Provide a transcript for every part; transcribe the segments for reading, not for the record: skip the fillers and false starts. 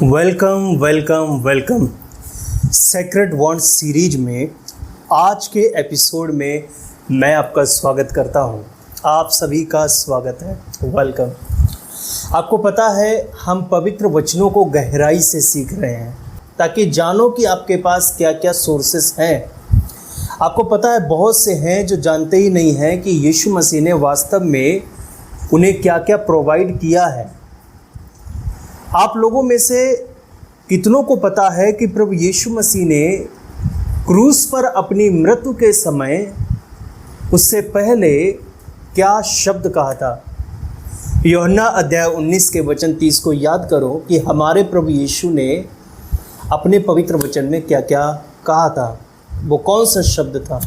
Welcome welcome welcome sacred want series में आज के एपिसोड में मैं आपका स्वागत करता हूं। आप सभी का स्वागत है, वेलकम। आपको पता है हम पवित्र वचनों को गहराई से सीख रहे हैं ताकि जानो कि आपके पास क्या क्या सोर्सेस हैं। आपको पता है बहुत से हैं जो जानते ही नहीं हैं कि यीशु मसीह ने वास्तव में उन्हें क्या क्या प्रोवाइड किया है। आप लोगों में से कितनों को पता है कि प्रभु यीशु मसीह ने क्रूस पर अपनी मृत्यु के समय उससे पहले क्या शब्द कहा था। यूहन्ना अध्याय 19 के वचन 30 को याद करो कि हमारे प्रभु यीशु ने अपने पवित्र वचन में क्या क्या कहा था। वो कौन सा शब्द था?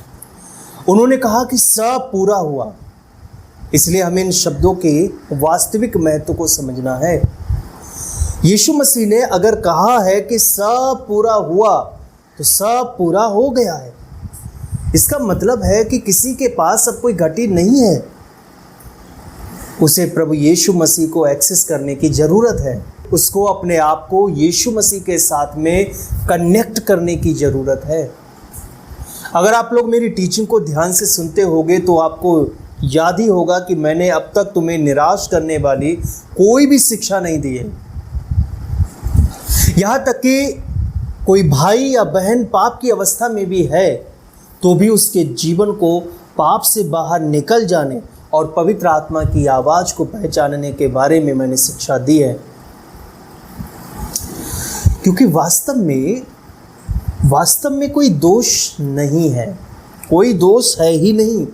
उन्होंने कहा कि सब पूरा हुआ। इसलिए हमें इन शब्दों के वास्तविक महत्व को समझना है। यीशु मसीह ने अगर कहा है कि सब पूरा हुआ तो सब पूरा हो गया है। इसका मतलब है कि किसी के पास अब कोई घटी नहीं है। उसे प्रभु यीशु मसीह को एक्सेस करने की ज़रूरत है। उसको अपने आप को यीशु मसीह के साथ में कनेक्ट करने की ज़रूरत है। अगर आप लोग मेरी टीचिंग को ध्यान से सुनते होंगे तो आपको याद ही होगा कि मैंने अब तक तुम्हें निराश करने वाली कोई भी शिक्षा नहीं दी है। यहाँ तक कि कोई भाई या बहन पाप की अवस्था में भी है तो भी उसके जीवन को पाप से बाहर निकल जाने और पवित्र आत्मा की आवाज़ को पहचानने के बारे में मैंने शिक्षा दी है। क्योंकि वास्तव में कोई दोष नहीं है, कोई दोष है ही नहीं,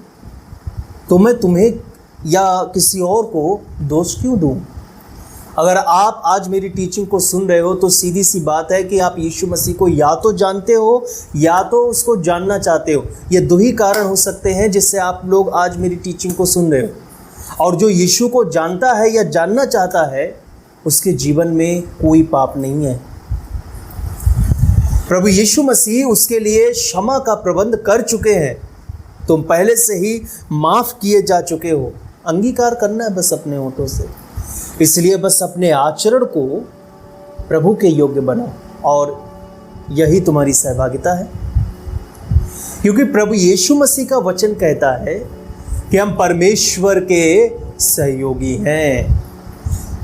तो मैं तुम्हें या किसी और को दोष क्यों दूं? अगर आप आज मेरी टीचिंग को सुन रहे हो तो सीधी सी बात है कि आप यीशु मसीह को या तो जानते हो या तो उसको जानना चाहते हो। ये दो ही कारण हो सकते हैं जिससे आप लोग आज मेरी टीचिंग को सुन रहे हो। और जो यीशु को जानता है या जानना चाहता है उसके जीवन में कोई पाप नहीं है। प्रभु यीशु मसीह उसके लिए क्षमा का प्रबंध कर चुके हैं। तुम पहले से ही माफ़ किए जा चुके हो। अंगीकार करना है बस अपने होठों से। इसलिए बस अपने आचरण को प्रभु के योग्य बनाओ और यही तुम्हारी सहभागिता है। क्योंकि प्रभु यीशु मसीह का वचन कहता है कि हम परमेश्वर के सहयोगी हैं,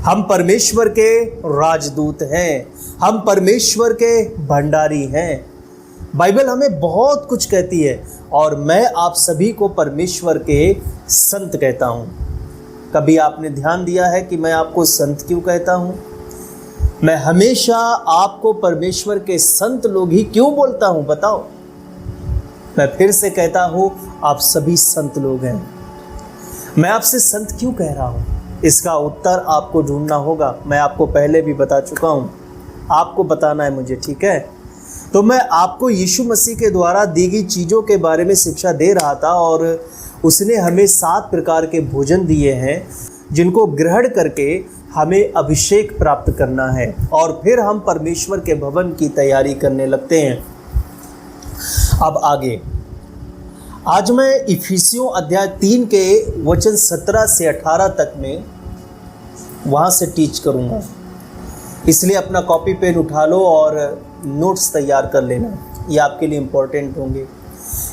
हम परमेश्वर के राजदूत हैं, हम परमेश्वर के भंडारी हैं। बाइबल हमें बहुत कुछ कहती है और मैं आप सभी को परमेश्वर के संत कहता हूँ। कभी आपने ध्यान दिया है कि मैं आपको संत क्यों कहता हूँ? मैं हमेशा आपको परमेश्वर के संत लोग ही क्यों बोलता हूँ बताओ? मैं फिर से कहता हूँ आप सभी संत लोग हैं। मैं आपसे संत क्यों कह रहा हूँ? इसका उत्तर आपको ढूंढना होगा। मैं आपको पहले भी बता चुका हूँ, आपको बताना है मुझे, ठीक है? तो मैं आपको यीशु मसीह के द्वारा दी गई चीज़ों के बारे में शिक्षा दे रहा था और उसने हमें 7 प्रकार के भोजन दिए हैं जिनको ग्रहण करके हमें अभिषेक प्राप्त करना है और फिर हम परमेश्वर के भवन की तैयारी करने लगते हैं। अब आगे आज मैं इफिसियों अध्याय 3 के वचन 17 से 18 तक में वहाँ से टीच करूँगा। इसलिए अपना कॉपी पेन उठा लो और नोट्स तैयार कर लेना, ये आपके लिए इम्पोर्टेंट होंगे।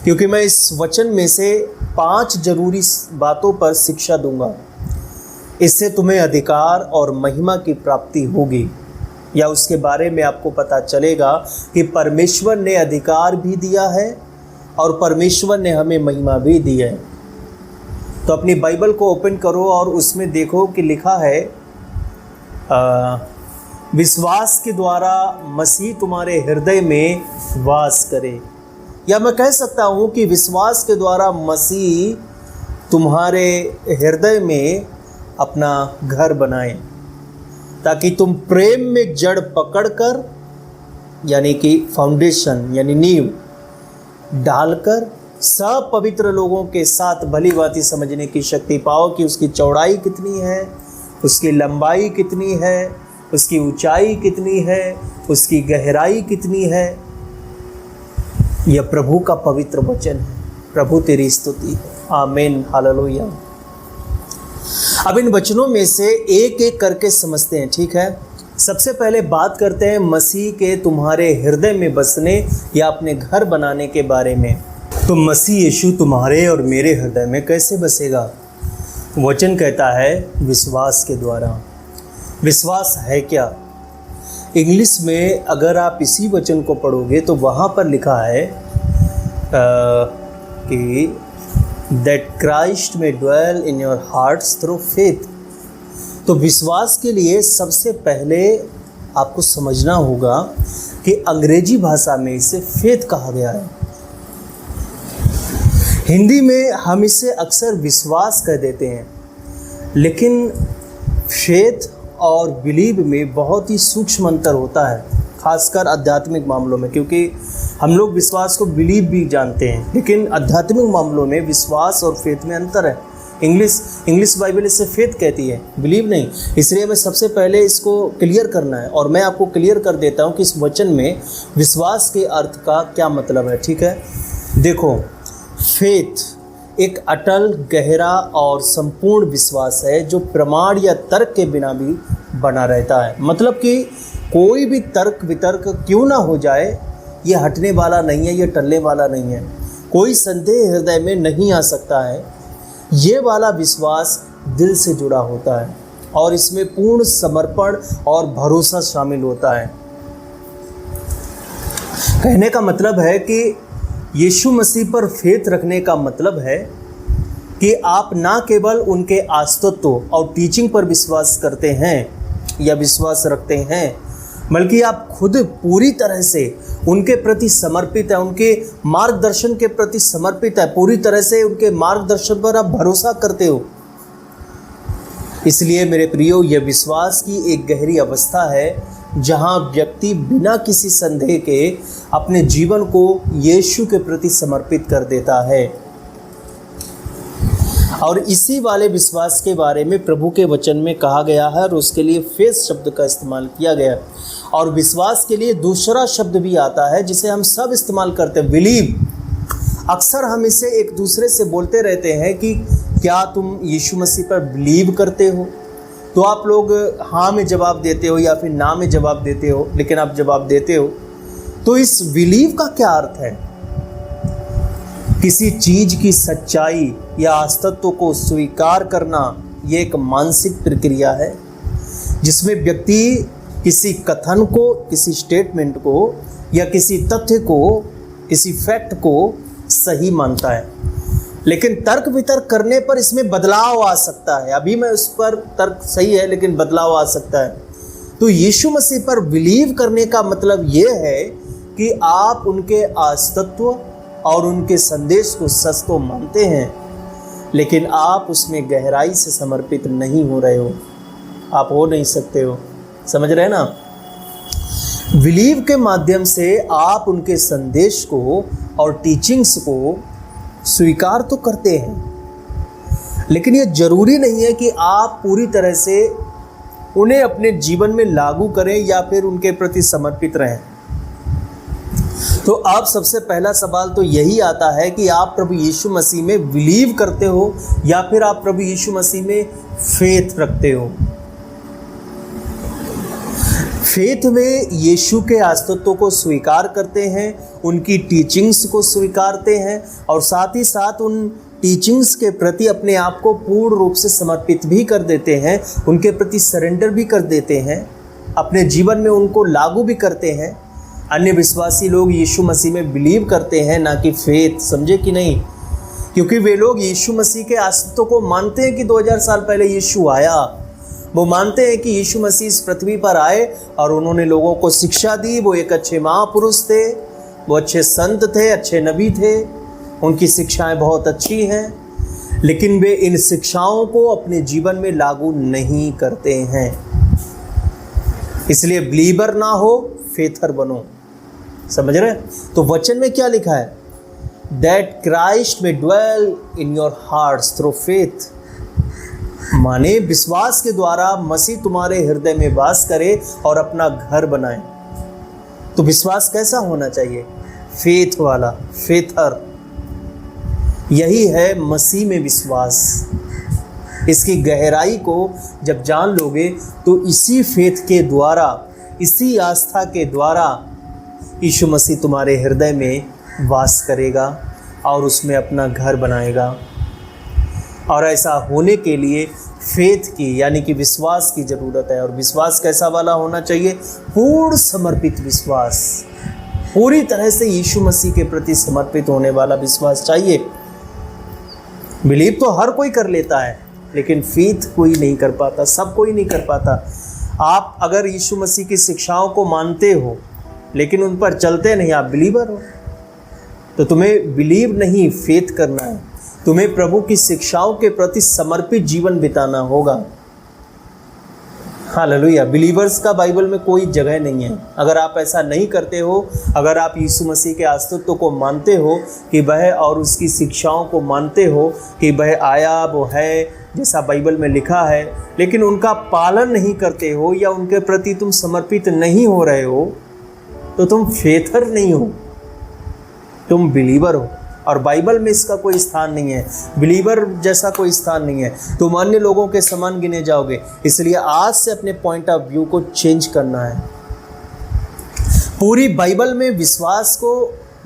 क्योंकि मैं इस वचन में से 5 जरूरी बातों पर शिक्षा दूंगा। इससे तुम्हें अधिकार और महिमा की प्राप्ति होगी, या उसके बारे में आपको पता चलेगा कि परमेश्वर ने अधिकार भी दिया है और परमेश्वर ने हमें महिमा भी दी है। तो अपनी बाइबल को ओपन करो और उसमें देखो कि लिखा है विश्वास के द्वारा मसीह तुम्हारे हृदय में वास करे। या मैं कह सकता हूँ कि विश्वास के द्वारा मसीह तुम्हारे हृदय में अपना घर बनाए ताकि तुम प्रेम में जड़ पकड़कर, यानी कि फाउंडेशन यानी नींव डालकर सब पवित्र लोगों के साथ भली भांति समझने की शक्ति पाओ कि उसकी चौड़ाई कितनी है, उसकी लंबाई कितनी है, उसकी ऊंचाई कितनी है, उसकी गहराई कितनी है। यह प्रभु का पवित्र वचन है। प्रभु तेरी स्तुति है। आमीन, हालेलुया। अब इन वचनों में से एक एक करके समझते हैं, ठीक है? सबसे पहले बात करते हैं मसीह के तुम्हारे हृदय में बसने या अपने घर बनाने के बारे में। तो मसीह यीशु तुम्हारे और मेरे हृदय में कैसे बसेगा? वचन कहता है विश्वास के द्वारा। विश्वास है क्या? इंग्लिश में अगर आप इसी वचन को पढ़ोगे तो वहाँ पर लिखा है कि that Christ may dwell in your hearts through faith. तो विश्वास के लिए सबसे पहले आपको समझना होगा कि अंग्रेजी भाषा में इसे फेथ कहा गया है। हिंदी में हम इसे अक्सर विश्वास कह देते हैं, लेकिन फेथ और बिलीव में बहुत ही सूक्ष्म अंतर होता है, खासकर आध्यात्मिक मामलों में। क्योंकि हम लोग विश्वास को बिलीव भी जानते हैं, लेकिन आध्यात्मिक मामलों में विश्वास और फेथ में अंतर है। इंग्लिश बाइबल इसे फेथ कहती है, बिलीव नहीं। इसलिए हमें सबसे पहले इसको क्लियर करना है, और मैं आपको क्लियर कर देता हूँ कि इस वचन में विश्वास के अर्थ का क्या मतलब है। ठीक है, देखो, फेथ एक अटल, गहरा और संपूर्ण विश्वास है जो प्रमाण या तर्क के बिना भी बना रहता है। मतलब कि कोई भी तर्क वितर्क क्यों ना हो जाए, ये हटने वाला नहीं है, ये टलने वाला नहीं है। कोई संदेह हृदय में नहीं आ सकता है। ये वाला विश्वास दिल से जुड़ा होता है और इसमें पूर्ण समर्पण और भरोसा शामिल होता है। कहने का मतलब है कि यीशु मसीह पर फेथ रखने का मतलब है कि आप ना केवल उनके अस्तित्व और टीचिंग पर विश्वास करते हैं या विश्वास रखते हैं, बल्कि आप खुद पूरी तरह से उनके प्रति समर्पित है, उनके मार्गदर्शन के प्रति समर्पित है, पूरी तरह से उनके मार्गदर्शन पर आप भरोसा करते हो। इसलिए मेरे प्रियो, यह विश्वास की एक गहरी अवस्था है जहां व्यक्ति बिना किसी संदेह के अपने जीवन को यीशु के प्रति समर्पित कर देता है। और इसी वाले विश्वास के बारे में प्रभु के वचन में कहा गया है और उसके लिए फेथ शब्द का इस्तेमाल किया गया है। और विश्वास के लिए दूसरा शब्द भी आता है जिसे हम सब इस्तेमाल करते हैं, बिलीव। अक्सर हम इसे एक दूसरे से बोलते रहते हैं कि क्या तुम यीशु मसीह पर बिलीव करते हो? तो आप लोग हाँ में जवाब देते हो या फिर ना में जवाब देते हो, लेकिन आप जवाब देते हो। तो इस बिलीव का क्या अर्थ है? किसी चीज की सच्चाई या अस्तित्व को स्वीकार करना, ये एक मानसिक प्रक्रिया है जिसमें व्यक्ति किसी कथन को, किसी स्टेटमेंट को या किसी तथ्य को, किसी फैक्ट को सही मानता है। लेकिन तर्क वितर्क करने पर इसमें बदलाव आ सकता है। अभी मैं उस पर तर्क सही है, लेकिन बदलाव आ सकता है। तो यीशु मसीह पर बिलीव करने का मतलब ये है कि आप उनके अस्तित्व और उनके संदेश को सच तो मानते हैं, लेकिन आप उसमें गहराई से समर्पित नहीं हो रहे हो। आप हो नहीं सकते हो, समझ रहे हैं ना? बिलीव के माध्यम से आप उनके संदेश को और टीचिंग्स को स्वीकार तो करते हैं, लेकिन ये जरूरी नहीं है कि आप पूरी तरह से उन्हें अपने जीवन में लागू करें या फिर उनके प्रति समर्पित रहें। तो आप सबसे पहला सवाल तो यही आता है कि आप प्रभु यीशु मसीह में बिलीव करते हो या फिर आप प्रभु यीशु मसीह में फेथ रखते हो। फेथ में यीशु के अस्तित्व को स्वीकार करते हैं, उनकी टीचिंग्स को स्वीकारते हैं और साथ ही साथ उन टीचिंग्स के प्रति अपने आप को पूर्ण रूप से समर्पित भी कर देते हैं, उनके प्रति सरेंडर भी कर देते हैं, अपने जीवन में उनको लागू भी करते हैं। अन्य विश्वासी लोग यीशु मसीह में बिलीव करते हैं, ना कि फेथ। समझे कि नहीं? क्योंकि वे लोग यीशु मसीह के अस्तित्व को मानते हैं कि 2000 साल पहले यीशु आया। वो मानते हैं कि यीशु मसीह इस पृथ्वी पर आए और उन्होंने लोगों को शिक्षा दी। वो एक अच्छे महापुरुष थे, वो अच्छे संत थे, अच्छे नबी थे, उनकी शिक्षाएं बहुत अच्छी हैं, लेकिन वे इन शिक्षाओं को अपने जीवन में लागू नहीं करते हैं। इसलिए बिलीवर ना हो, फेथर बनो। समझ रहे? तो वचन में क्या लिखा है? That Christ may dwell in your hearts through faith. माने विश्वास के द्वारा मसीह तुम्हारे हृदय में वास करे और अपना घर बनाए। तो विश्वास कैसा होना चाहिए? फेथ वाला, फेथर। यही है मसीह में विश्वास। इसकी गहराई को जब जान लोगे तो इसी फेथ के द्वारा, इसी आस्था के द्वारा यीशु मसीह तुम्हारे हृदय में वास करेगा और उसमें अपना घर बनाएगा। और ऐसा होने के लिए फेथ की यानी कि विश्वास की ज़रूरत है। और विश्वास कैसा वाला होना चाहिए? पूर्ण समर्पित विश्वास, पूरी तरह से यीशु मसीह के प्रति समर्पित होने वाला विश्वास चाहिए। बिलीव तो हर कोई कर लेता है, लेकिन फेथ कोई नहीं कर पाता, सब कोई नहीं कर पाता। आप अगर यीशु मसीह की शिक्षाओं को मानते हो लेकिन उन पर चलते नहीं, आप बिलीवर हो। तो तुम्हें बिलीव नहीं, फेथ करना है। तुम्हें प्रभु की शिक्षाओं के प्रति समर्पित जीवन बिताना होगा। हालेलुया। बिलीवर्स का बाइबल में कोई जगह नहीं है। अगर आप ऐसा नहीं करते हो, अगर आप यीशु मसीह के अस्तित्व को मानते हो कि वह, और उसकी शिक्षाओं को मानते हो कि वह आया, वो है जैसा बाइबल में लिखा है, लेकिन उनका पालन नहीं करते हो या उनके प्रति तुम समर्पित नहीं हो रहे हो, तो तुम फेथर नहीं हो, तुम बिलीवर हो। और बाइबल में इसका कोई स्थान नहीं है, बिलीवर जैसा कोई स्थान नहीं है। तुम अन्य लोगों के समान गिने जाओगे। इसलिए आज से अपने पॉइंट ऑफ व्यू को चेंज करना है। पूरी बाइबल में विश्वास को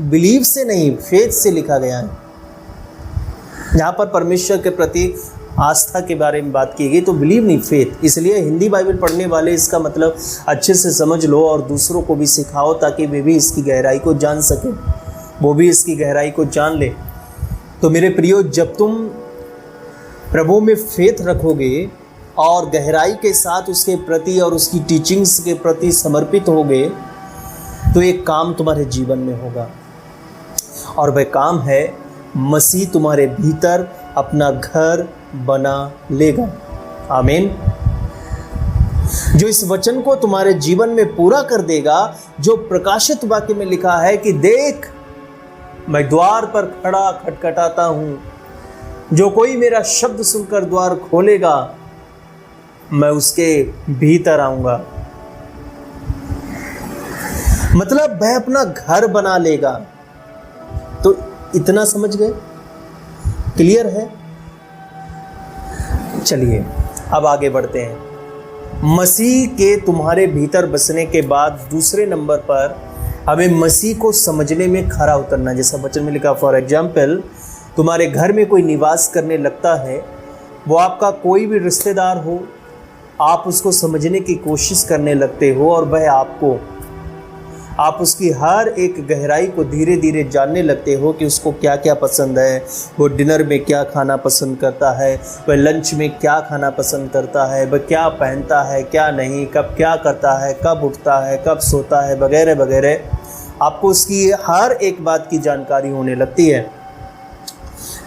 बिलीव से नहीं, फेथ से लिखा गया है। यहाँ पर परमेश्वर के प्रति आस्था के बारे में बात की गई, तो बिलीव नहीं, फेथ। इसलिए हिंदी बाइबल पढ़ने वाले इसका मतलब अच्छे से समझ लो और दूसरों को भी सिखाओ, ताकि वे भी इसकी गहराई को जान सकें, वो भी इसकी गहराई को जान ले। तो मेरे प्रियो, जब तुम प्रभु में फेथ रखोगे और गहराई के साथ उसके प्रति और उसकी टीचिंग्स के प्रति समर्पित होगे, तो एक काम तुम्हारे जीवन में होगा, और वह काम है मसीह तुम्हारे भीतर अपना घर बना लेगा। आमीन। जो इस वचन को तुम्हारे जीवन में पूरा कर देगा, जो प्रकाशित वाक्य में लिखा है कि देख मैं द्वार पर खड़ा खटखटाता हूं, जो कोई मेरा शब्द सुनकर द्वार खोलेगा, मैं उसके भीतर आऊंगा। मतलब वह अपना घर बना लेगा। तो इतना समझ गए? क्लियर है? चलिए अब आगे बढ़ते हैं। मसीह के तुम्हारे भीतर बसने के बाद दूसरे नंबर पर हमें मसीह को समझने में खरा उतरना। जैसा वचन में लिखा, फॉर एग्जाम्पल तुम्हारे घर में कोई निवास करने लगता है, वो आपका कोई भी रिश्तेदार हो, आप उसको समझने की कोशिश करने लगते हो और वह आप उसकी हर एक गहराई को धीरे धीरे जानने लगते हो कि उसको क्या क्या पसंद है, वो डिनर में क्या खाना पसंद करता है, वह लंच में क्या खाना पसंद करता है, वह क्या पहनता है क्या नहीं, कब क्या करता है, कब उठता है, कब सोता है, वगैरह वगैरह। आपको उसकी हर एक बात की जानकारी होने लगती है।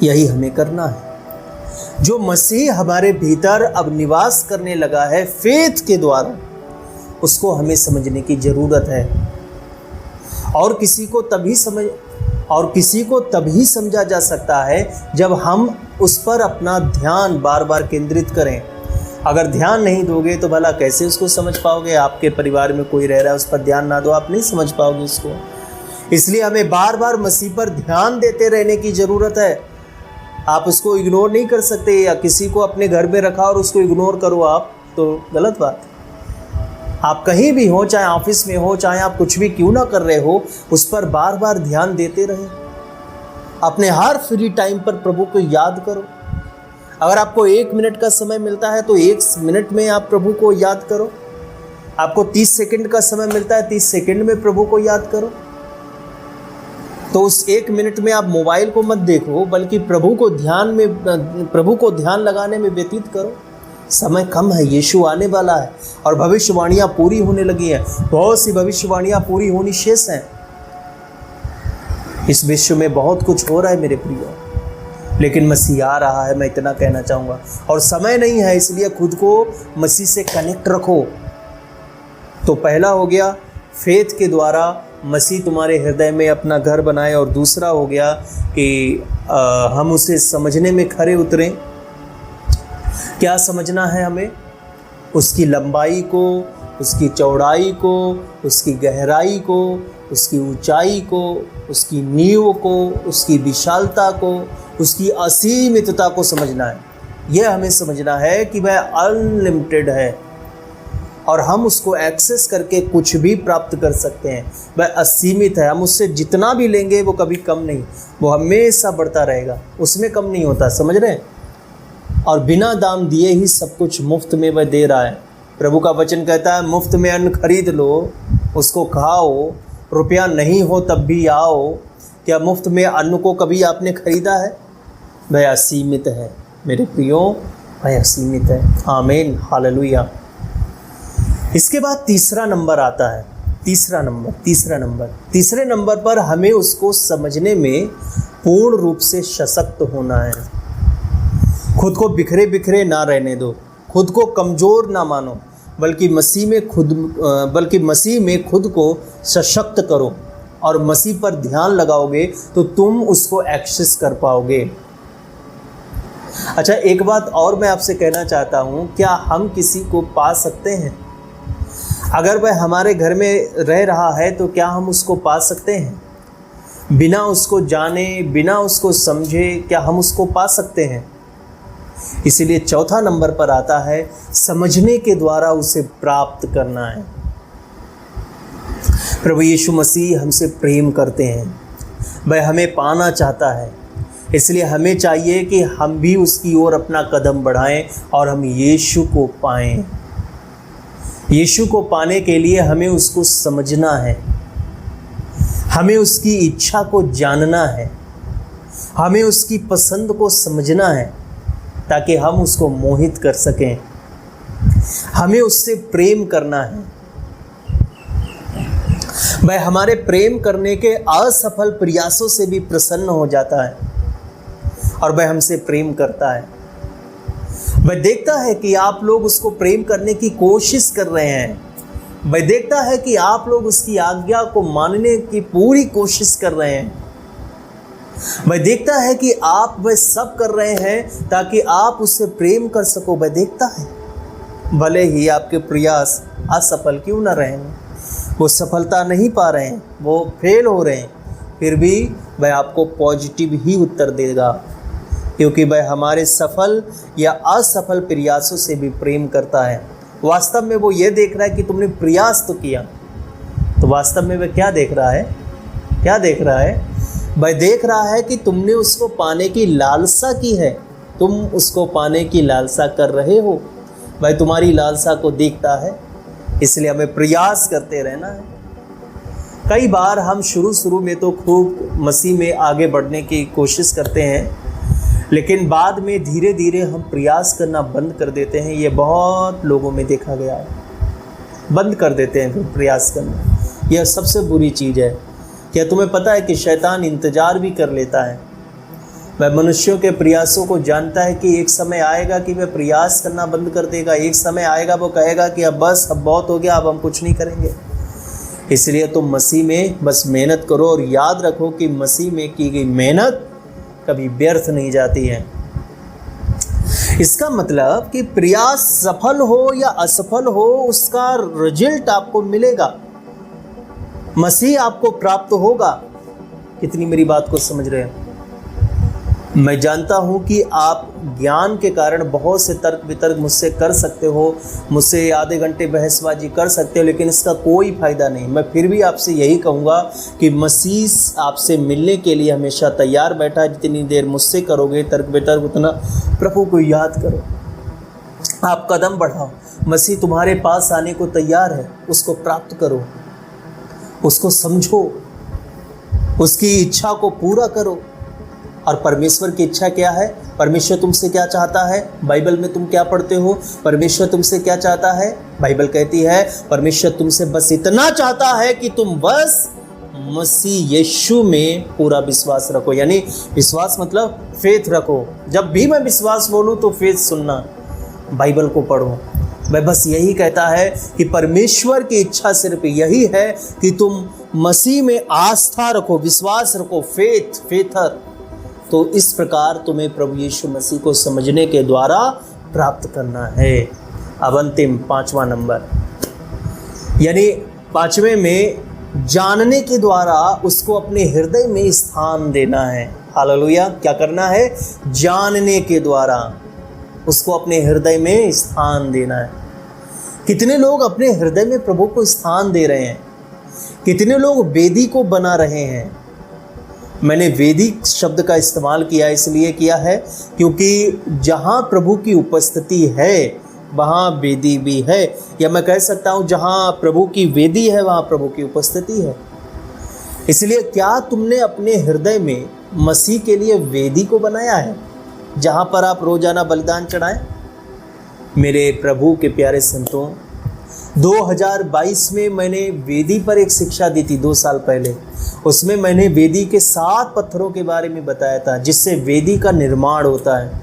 यही हमें करना है। जो मसीह हमारे भीतर अब निवास करने लगा है फेथ के द्वारा, उसको हमें समझने की ज़रूरत है। और किसी को तभी समझा जा सकता है जब हम उस पर अपना ध्यान बार बार केंद्रित करें। अगर ध्यान नहीं दोगे तो भला कैसे उसको समझ पाओगे? आपके परिवार में कोई रह रहा है, उस पर ध्यान ना दो, आप नहीं समझ पाओगे उसको। इसलिए हमें बार बार मसीह पर ध्यान देते रहने की ज़रूरत है। आप उसको इग्नोर नहीं कर सकते, या किसी को अपने घर में रखा और उसको इग्नोर करो आप, तो गलत बात है। आप कहीं भी हो, चाहे ऑफिस में हो, चाहे आप कुछ भी क्यों ना कर रहे हो, उस पर बार बार ध्यान देते रहें। अपने हर फ्री टाइम पर प्रभु को याद करो। अगर आपको 1 मिनट का समय मिलता है तो 1 मिनट में आप प्रभु को याद करो। आपको 30 सेकंड का समय मिलता है, 30 सेकंड में प्रभु को याद करो। तो उस 1 मिनट में आप मोबाइल को मत देखो, बल्कि प्रभु को ध्यान लगाने में व्यतीत करो। समय कम है, यीशु आने वाला है और भविष्यवाणियां पूरी होने लगी हैं। बहुत सी भविष्यवाणियां पूरी होनी शेष हैं। इस विश्व में बहुत कुछ हो रहा है मेरे प्रियो, लेकिन मसीह आ रहा है, मैं इतना कहना चाहूँगा। और समय नहीं है, इसलिए खुद को मसीह से कनेक्ट रखो। तो पहला हो गया फेथ के द्वारा मसीह तुम्हारे हृदय में अपना घर बनाए, और दूसरा हो गया कि हम उसे समझने में खरे उतरें। क्या समझना है हमें? उसकी लंबाई को, उसकी चौड़ाई को, उसकी गहराई को, उसकी ऊंचाई को, उसकी नींव को, उसकी विशालता को, उसकी असीमितता को समझना है। यह हमें समझना है कि वह अनलिमिटेड है और हम उसको एक्सेस करके कुछ भी प्राप्त कर सकते हैं। वह असीमित है, हम उससे जितना भी लेंगे वो कभी कम नहीं, वो हमेशा बढ़ता रहेगा, उसमें कम नहीं होता। समझ रहे हैं? और बिना दाम दिए ही सब कुछ मुफ्त में वह दे रहा है। प्रभु का वचन कहता है, मुफ्त में अन्न खरीद लो, उसको खाओ, रुपया नहीं हो तब भी आओ। क्या मुफ्त में अन्न को कभी आपने खरीदा है? वह असीमित है मेरे प्रियो, वह असीमित है। आमीन, हालेलुया। इसके बाद तीसरा नंबर आता है। तीसरे नंबर पर हमें उसको समझने में पूर्ण रूप से सशक्त होना है। खुद को बिखरे बिखरे ना रहने दो, खुद को कमज़ोर ना मानो, बल्कि मसीह में खुद को सशक्त करो। और मसीह पर ध्यान लगाओगे तो तुम उसको एक्सेस कर पाओगे। अच्छा, एक बात और मैं आपसे कहना चाहता हूँ, क्या हम किसी को पा सकते हैं? अगर वह हमारे घर में रह रहा है तो क्या हम उसको पा सकते हैं? बिना उसको जाने, बिना उसको समझे क्या हम उसको पा सकते हैं? इसीलिए चौथा नंबर पर आता है, समझने के द्वारा उसे प्राप्त करना है। प्रभु यीशु मसीह हमसे प्रेम करते हैं, वह हमें पाना चाहता है। इसलिए हमें चाहिए कि हम भी उसकी ओर अपना कदम बढ़ाएं और हम यीशु को पाएं। यीशु को पाने के लिए हमें उसको समझना है, हमें उसकी इच्छा को जानना है, हमें उसकी पसंद को समझना है, ताकि हम उसको मोहित कर सकें। हमें उससे प्रेम करना है। वह हमारे प्रेम करने के असफल प्रयासों से भी प्रसन्न हो जाता है और वह हमसे प्रेम करता है। वह देखता है कि आप लोग उसको प्रेम करने की कोशिश कर रहे हैं। वह देखता है कि आप लोग उसकी आज्ञा को मानने की पूरी कोशिश कर रहे हैं। वह देखता है कि आप वह सब कर रहे हैं ताकि आप उससे प्रेम कर सको। वह देखता है, भले ही आपके प्रयास असफल क्यों न रहे, वो सफलता नहीं पा रहे हैं, वो फेल हो रहे हैं, फिर भी वह आपको पॉजिटिव ही उत्तर देगा, क्योंकि वह हमारे सफल या असफल प्रयासों से भी प्रेम करता है। वास्तव में वो ये देख रहा है कि तुमने प्रयास तो किया, तो वास्तव में वह क्या देख रहा है? क्या देख रहा है? वह देख रहा है कि तुमने उसको पाने की लालसा की है, तुम उसको पाने की लालसा कर रहे हो। वह तुम्हारी लालसा को देखता है, इसलिए हमें प्रयास करते रहना है। कई बार हम शुरू में तो खूब मसीह में आगे बढ़ने की कोशिश करते हैं, लेकिन बाद में धीरे धीरे हम प्रयास करना बंद कर देते हैं। ये बहुत लोगों में देखा गया है, बंद कर देते हैं फिर प्रयास करना। यह सबसे बुरी चीज़ है। क्या तुम्हें पता है कि शैतान इंतज़ार भी कर लेता है? वह मनुष्यों के प्रयासों को जानता है कि एक समय आएगा कि वह प्रयास करना बंद कर देगा। एक समय आएगा वो कहेगा कि अब बस, अब बहुत हो गया, अब हम कुछ नहीं करेंगे। इसलिए तुम मसीह में बस मेहनत करो और याद रखो कि मसीह में की गई मेहनत कभी व्यर्थ नहीं जाती है। इसका मतलब कि प्रयास सफल हो या असफल हो, उसका रिजल्ट आपको मिलेगा, मसीह आपको प्राप्त होगा। कितनी मेरी बात को समझ रहे हैं? मैं जानता हूं कि आप ज्ञान के कारण बहुत से तर्क वितर्क मुझसे कर सकते हो, मुझसे आधे घंटे बहसबाजी कर सकते हो, लेकिन इसका कोई फ़ायदा नहीं। मैं फिर भी आपसे यही कहूँगा कि मसीह आपसे मिलने के लिए हमेशा तैयार बैठा है। जितनी देर मुझसे करोगे तर्क वितर्क, उतना प्रभु को याद करो, आप कदम बढ़ाओ। मसीह तुम्हारे पास आने को तैयार है, उसको प्राप्त करो, उसको समझो, उसकी इच्छा को पूरा करो। और परमेश्वर की इच्छा क्या है? परमेश्वर तुमसे क्या चाहता है? बाइबल में तुम क्या पढ़ते हो? परमेश्वर तुमसे क्या चाहता है? बाइबल कहती है परमेश्वर तुमसे बस इतना चाहता है कि तुम बस मसीह यीशु में पूरा विश्वास रखो। यानी विश्वास मतलब फेथ रखो। जब भी मैं विश्वास बोलूँ तो फेथ सुनना, बाइबल को पढ़ो। वह बस यही कहता है कि परमेश्वर की इच्छा सिर्फ यही है कि तुम मसीह में आस्था रखो, विश्वास रखो, फेथर। तो इस प्रकार तुम्हें प्रभु यीशु मसीह को समझने के द्वारा प्राप्त करना है। अब अंतिम पांचवा नंबर, यानी पांचवें में जानने के द्वारा उसको अपने हृदय में स्थान देना है। हालेलुया। क्या करना है? जानने के द्वारा। उसको अपने हृदय में स्थान देना है। कितने लोग अपने हृदय में प्रभु को स्थान दे रहे हैं, कितने लोग वेदी को बना रहे हैं। मैंने वेदिक शब्द का इस्तेमाल किया इसलिए किया है क्योंकि जहाँ प्रभु की उपस्थिति है वहाँ वेदी भी है, या मैं कह सकता हूँ जहाँ प्रभु की वेदी है वहाँ प्रभु की उपस्थिति है। इसलिए क्या तुमने अपने हृदय में मसीह के लिए वेदी को बनाया है जहाँ पर आप रोजाना बलिदान चढ़ाएं? मेरे प्रभु के प्यारे संतों, 2022 में मैंने वेदी पर एक शिक्षा दी थी 2 साल पहले। उसमें मैंने वेदी के 7 पत्थरों के बारे में बताया था जिससे वेदी का निर्माण होता है।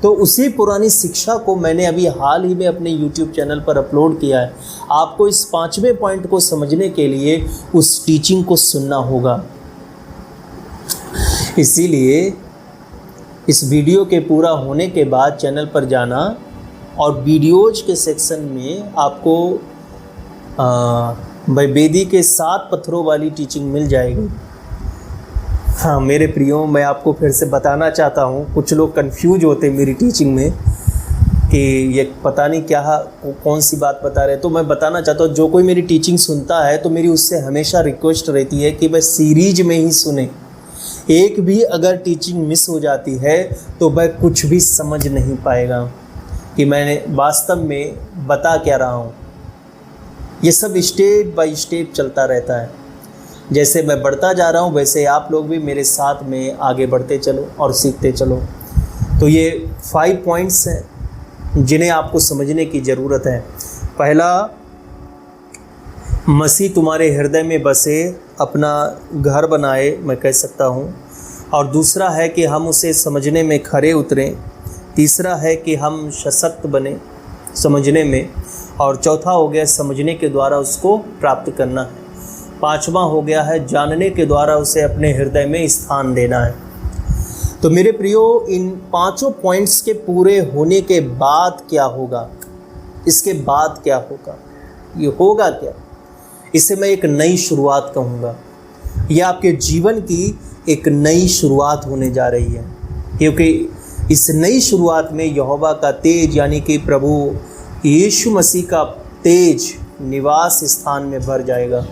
तो उसी पुरानी शिक्षा को मैंने अभी हाल ही में अपने YouTube चैनल पर अपलोड किया है। आपको इस 5वें पॉइंट को समझने के लिए उस टीचिंग को सुनना होगा। इसीलिए इस वीडियो के पूरा होने के बाद चैनल पर जाना और वीडियोज के सेक्शन में आपको वेदी के 7 पत्थरों वाली टीचिंग मिल जाएगी। हाँ मेरे प्रियो, मैं आपको फिर से बताना चाहता हूँ, कुछ लोग कंफ्यूज होते हैं मेरी टीचिंग में कि ये पता नहीं क्या कौन सी बात बता रहे हैं। तो मैं बताना चाहता हूँ, जो कोई मेरी टीचिंग सुनता है तो मेरी उससे हमेशा रिक्वेस्ट रहती है कि वह सीरीज में ही सुने। एक भी अगर टीचिंग मिस हो जाती है तो वह कुछ भी समझ नहीं पाएगा कि मैंने वास्तव में बता क्या रहा हूँ। ये सब स्टेप बाय स्टेप चलता रहता है। जैसे मैं बढ़ता जा रहा हूँ वैसे आप लोग भी मेरे साथ में आगे बढ़ते चलो और सीखते चलो। तो ये 5 पॉइंट्स हैं जिन्हें आपको समझने की ज़रूरत है। पहला, मसीह तुम्हारे हृदय में बसे, अपना घर बनाए, मैं कह सकता हूँ। और दूसरा है कि हम उसे समझने में खरे उतरें। तीसरा है कि हम सशक्त बने समझने में। और चौथा हो गया समझने के द्वारा उसको प्राप्त करना है। 5वां हो गया है जानने के द्वारा उसे अपने हृदय में स्थान देना है। तो मेरे प्रियो, इन 5 पॉइंट्स के पूरे होने के बाद क्या होगा, इसके बाद क्या होगा, ये होगा क्या, इसे मैं एक नई शुरुआत कहूँगा। यह आपके जीवन की एक नई शुरुआत होने जा रही है, क्योंकि इस नई शुरुआत में यहोवा का तेज यानी कि प्रभु यीशु मसीह का तेज निवास स्थान में भर जाएगा।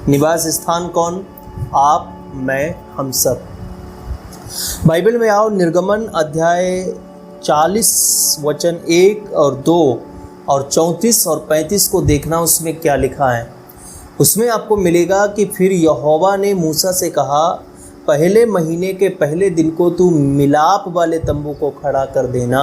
निवास स्थान कौन? आप, मैं, हम सब। बाइबल में आओ, निर्गमन अध्याय 40 वचन 1 और 2 और 34 और 35 को देखना, उसमें क्या लिखा है। उसमें आपको मिलेगा कि फिर यहोवा ने मूसा से कहा, पहले महीने के पहले दिन को तू मिलाप वाले तंबू को खड़ा कर देना।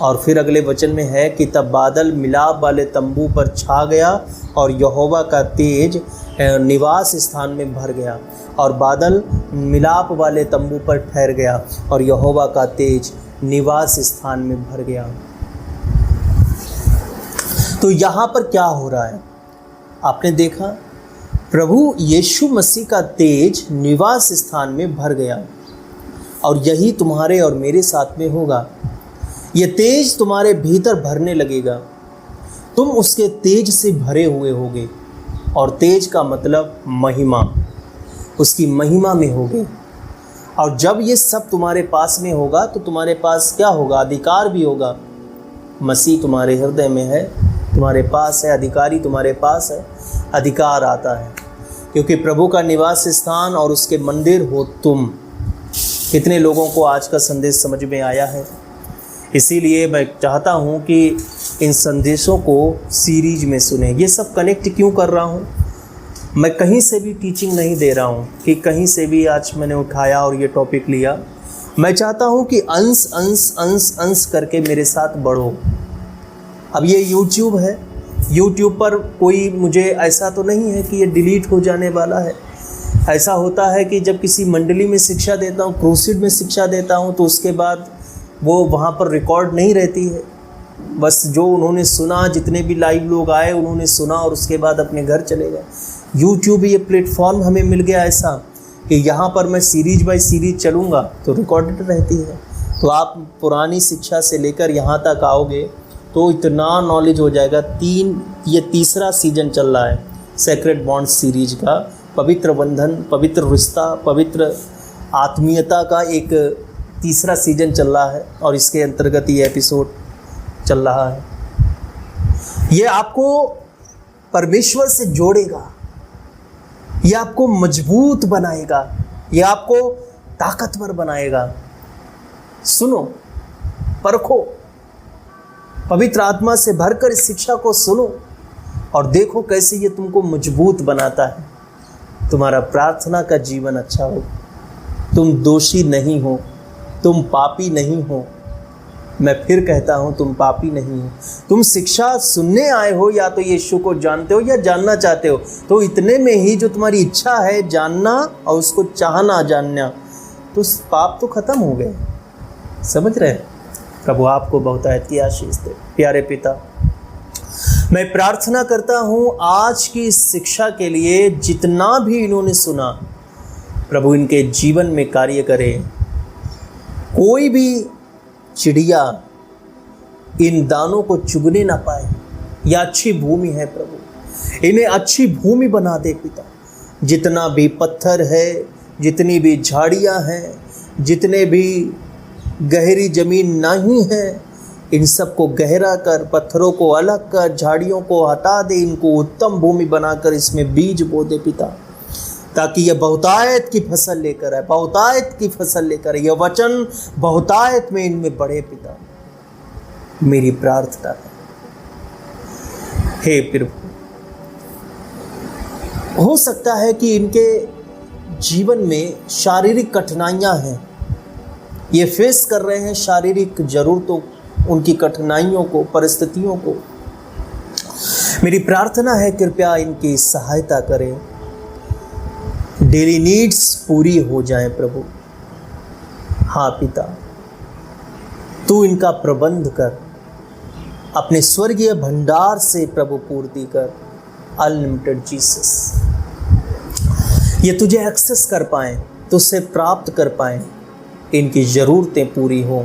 और फिर अगले वचन में है कि तब बादल मिलाप वाले तंबू पर छा गया और यहोवा का तेज निवास स्थान में भर गया। और बादल मिलाप वाले तंबू पर ठहर गया और यहोवा का तेज निवास स्थान में भर गया। तो यहाँ पर क्या हो रहा है, आपने देखा, प्रभु यीशु मसीह का तेज निवास स्थान में भर गया। और यही तुम्हारे और मेरे साथ में होगा। ये तेज तुम्हारे भीतर भरने लगेगा, तुम उसके तेज से भरे हुए होगे। और तेज का मतलब महिमा, उसकी महिमा में होगे। और जब ये सब तुम्हारे पास में होगा तो तुम्हारे पास क्या होगा? अधिकार भी होगा। मसीह तुम्हारे हृदय में है, तुम्हारे पास है, अधिकारी तुम्हारे पास है, अधिकार आता है, क्योंकि प्रभु का निवास स्थान और उसके मंदिर हो तुम। कितने लोगों को आज का संदेश समझ में आया है? इसीलिए मैं चाहता हूँ कि इन संदेशों को सीरीज में सुने। ये सब कनेक्ट क्यों कर रहा हूँ? मैं कहीं से भी टीचिंग नहीं दे रहा हूँ कि कहीं से भी आज मैंने उठाया और ये टॉपिक लिया। मैं चाहता हूँ कि अंश अंश अंश अंश करके मेरे साथ बढ़ो। अब ये YouTube है, YouTube पर कोई मुझे ऐसा तो नहीं है कि ये डिलीट हो जाने वाला है। ऐसा होता है कि जब किसी मंडली में शिक्षा देता हूँ, क्रूसिड में शिक्षा देता हूँ, तो उसके बाद वो वहाँ पर रिकॉर्ड नहीं रहती है। बस जो उन्होंने सुना, जितने भी लाइव लोग आए उन्होंने सुना और उसके बाद अपने घर चले गए। YouTube ये प्लेटफॉर्म हमें मिल गया ऐसा कि यहाँ पर मैं सीरीज बाय सीरीज चलूँगा तो रिकॉर्डेड रहती है। तो आप पुरानी शिक्षा से लेकर यहाँ तक आओगे तो इतना नॉलेज हो जाएगा। ये तीसरा सीजन चल रहा है सेक्रेड बॉन्ड सीरीज का। पवित्र बंधन, पवित्र रिश्ता, पवित्र आत्मीयता का एक तीसरा सीजन चल रहा है और इसके अंतर्गत ये एपिसोड चल रहा है। ये आपको परमेश्वर से जोड़ेगा, ये आपको मजबूत बनाएगा, ये आपको ताकतवर बनाएगा। सुनो, परखो, पवित्र आत्मा से भरकर इस शिक्षा को सुनो और देखो कैसे ये तुमको मजबूत बनाता है। तुम्हारा प्रार्थना का जीवन अच्छा हो, तुम दोषी नहीं हो, तुम पापी नहीं हो। मैं फिर कहता हूँ, तुम पापी नहीं हो। तुम शिक्षा सुनने आए हो, या तो यीशु को जानते हो या जानना चाहते हो, तो इतने में ही जो तुम्हारी इच्छा है जानना और उसको चाहना, जानना, तो पाप तो खत्म हो गए। समझ रहे हैं? प्रभु आपको बहुतायत की आशीष दे। प्यारे पिता, मैं प्रार्थना करता हूँ आज की इस शिक्षा के लिए जितना भी इन्होंने सुना, प्रभु इनके जीवन में कार्य करे। कोई भी चिड़िया इन दानों को चुगने ना पाए। यह अच्छी भूमि है प्रभु, इन्हें अच्छी भूमि बना दे पिता। जितना भी पत्थर है, जितनी भी झाड़ियाँ हैं, जितने भी गहरी जमीन नहीं है, इन सब को गहरा कर, पत्थरों को अलग कर, झाड़ियों को हटा दे, इनको उत्तम भूमि बनाकर इसमें बीज बो दे पिता, ताकि यह बहुतायत की फसल लेकर आए, बहुतायत की फसल लेकर आए। यह वचन बहुतायत में इनमें बढ़े पिता, मेरी प्रार्थना है। हे प्रभु, हो सकता है कि इनके जीवन में शारीरिक कठिनाइयां हैं, ये फेस कर रहे हैं शारीरिक जरूरतों, उनकी कठिनाइयों को, परिस्थितियों को। मेरी प्रार्थना है कृपया इनकी सहायता करें, डेली नीड्स पूरी हो जाएं प्रभु। हाँ पिता, तू इनका प्रबंध कर, अपने स्वर्गीय भंडार से प्रभु पूर्ति कर। अनलिमिटेड जीसस, ये तुझे एक्सेस कर पाएं, तुझसे प्राप्त कर पाएं, इनकी ज़रूरतें पूरी हों।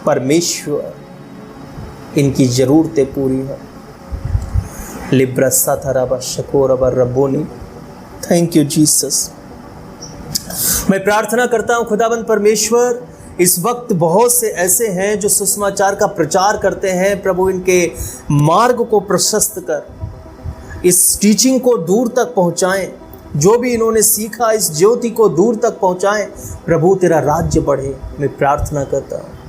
परमेश्वर, इनकी ज़रूरतें पूरी हों। लिब्रसा थराबा शकोर अबर रब्बोनी, थैंक यू जीसस। मैं प्रार्थना करता हूँ खुदाबंद परमेश्वर, इस वक्त बहुत से ऐसे हैं जो सुसमाचार का प्रचार करते हैं। प्रभु इनके मार्ग को प्रशस्त कर, इस टीचिंग को दूर तक पहुँचाएं, जो भी इन्होंने सीखा इस ज्योति को दूर तक पहुँचाएं। प्रभु तेरा राज्य बढ़े, मैं प्रार्थना करता हूँ।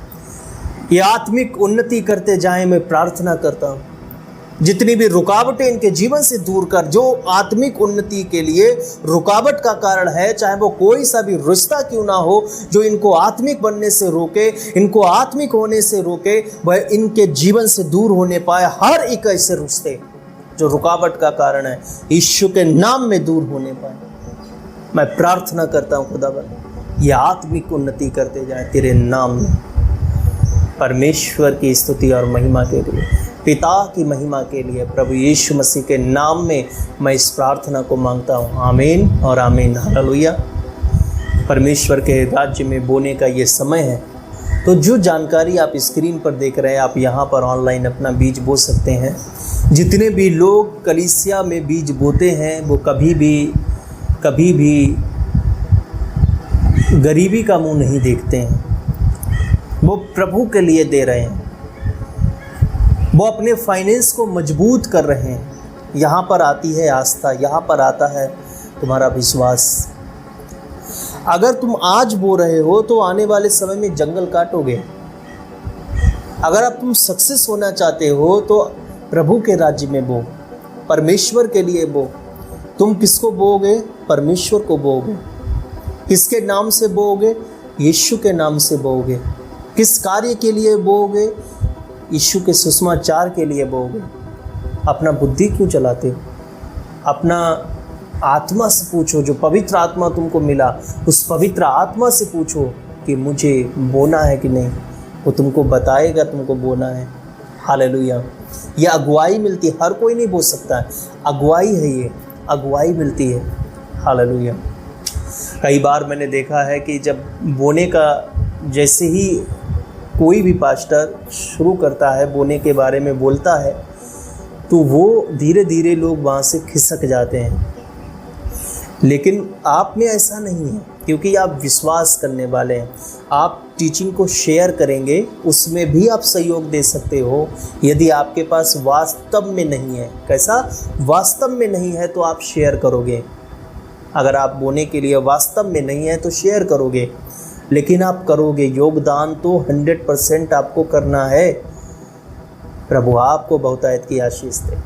ये आत्मिक उन्नति करते जाएं, मैं प्रार्थना करता हूँ। जितनी भी रुकावटें इनके जीवन से दूर कर, जो आत्मिक उन्नति के लिए रुकावट का कारण है, चाहे वो कोई सा भी रिश्ता क्यों ना हो, जो इनको आत्मिक बनने से रोके, इनको आत्मिक होने से रोके, वह इनके जीवन से दूर होने पाए। हर एक ऐसे रिश्ते जो रुकावट का कारण है, यीशु के नाम में दूर होने पाए। मैं प्रार्थना करता हूँ खुदावंद, ये आत्मिक उन्नति करते जाए तेरे नाम में। परमेश्वर की स्तुति और महिमा के लिए, पिता की महिमा के लिए, प्रभु यीशु मसीह के नाम में मैं इस प्रार्थना को मांगता हूँ। आमीन और आमीन। हालेलुया। परमेश्वर के राज्य में बोने का ये समय है, तो जो जानकारी आप स्क्रीन पर देख रहे हैं, आप यहाँ पर ऑनलाइन अपना बीज बो सकते हैं। जितने भी लोग कलीसिया में बीज बोते हैं, वो कभी भी गरीबी का मुंह नहीं देखते हैं। वो प्रभु के लिए दे रहे हैं, वो अपने फाइनेंस को मजबूत कर रहे हैं। यहाँ पर आती है आस्था, यहाँ पर आता है तुम्हारा विश्वास। अगर तुम आज बो रहे हो तो आने वाले समय में जंगल काटोगे। अगर अब तुम सक्सेस होना चाहते हो तो प्रभु के राज्य में बो, परमेश्वर के लिए बो। तुम किसको बोओगे? परमेश्वर को बोओगे। किसके नाम से बोओगे? यीशु के नाम से बोओगे। किस कार्य के लिए बोओगे? यीशु के सुसमाचार के लिए बोओगे। अपना बुद्धि क्यों चलाते हो? अपना आत्मा से पूछो, जो पवित्र आत्मा तुमको मिला, उस पवित्र आत्मा से पूछो कि मुझे बोना है कि नहीं। वो तुमको बताएगा तुमको बोना है। हालेलुया। ये अगुवाई मिलती है, हर कोई नहीं बोल सकता है। अगुवाई है, ये अगुवाई मिलती है। हालेलुया। कई बार मैंने देखा है कि जब बोने का, जैसे ही कोई भी पास्टर शुरू करता है बोने के बारे में बोलता है, तो वो धीरे धीरे लोग वहाँ से खिसक जाते हैं। लेकिन आप में ऐसा नहीं है, क्योंकि आप विश्वास करने वाले हैं। आप टीचिंग को शेयर करेंगे, उसमें भी आप सहयोग दे सकते हो। यदि आपके पास वास्तव में नहीं है, कैसा वास्तव में नहीं है, तो आप शेयर करोगे। अगर आप बोने के लिए वास्तव में नहीं है तो शेयर करोगे, लेकिन आप करोगे। योगदान तो 100% आपको करना है। प्रभु आपको बहुतायत की आशीष दे।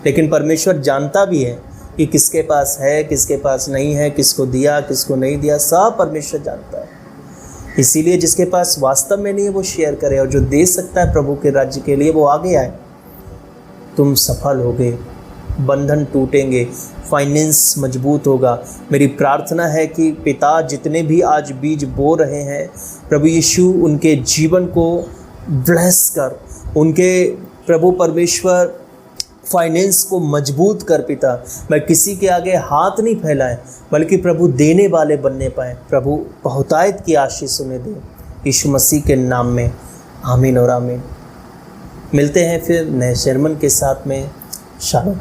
लेकिन परमेश्वर जानता भी है कि किसके पास है, किसके पास नहीं है, किसको दिया, किसको नहीं दिया, सब परमेश्वर जानता है। इसीलिए जिसके पास वास्तव में नहीं है वो शेयर करे, और जो दे सकता है प्रभु के राज्य के लिए वो आगे आए। तुम सफल होगे, बंधन टूटेंगे, फाइनेंस मजबूत होगा। मेरी प्रार्थना है कि पिता जितने भी आज बीज बो रहे हैं, प्रभु यीशु उनके जीवन को ब्लेस कर, उनके प्रभु परमेश्वर फाइनेंस को मजबूत कर। पिता, मैं किसी के आगे हाथ नहीं फैलाएं, बल्कि प्रभु देने वाले बनने पाए। प्रभु बहुतायत की आशीष उन्हें दे, यीशु मसीह के नाम में, आमीन और आमीन। मिलते हैं फिर नए शर्मन के साथ में। शालोम।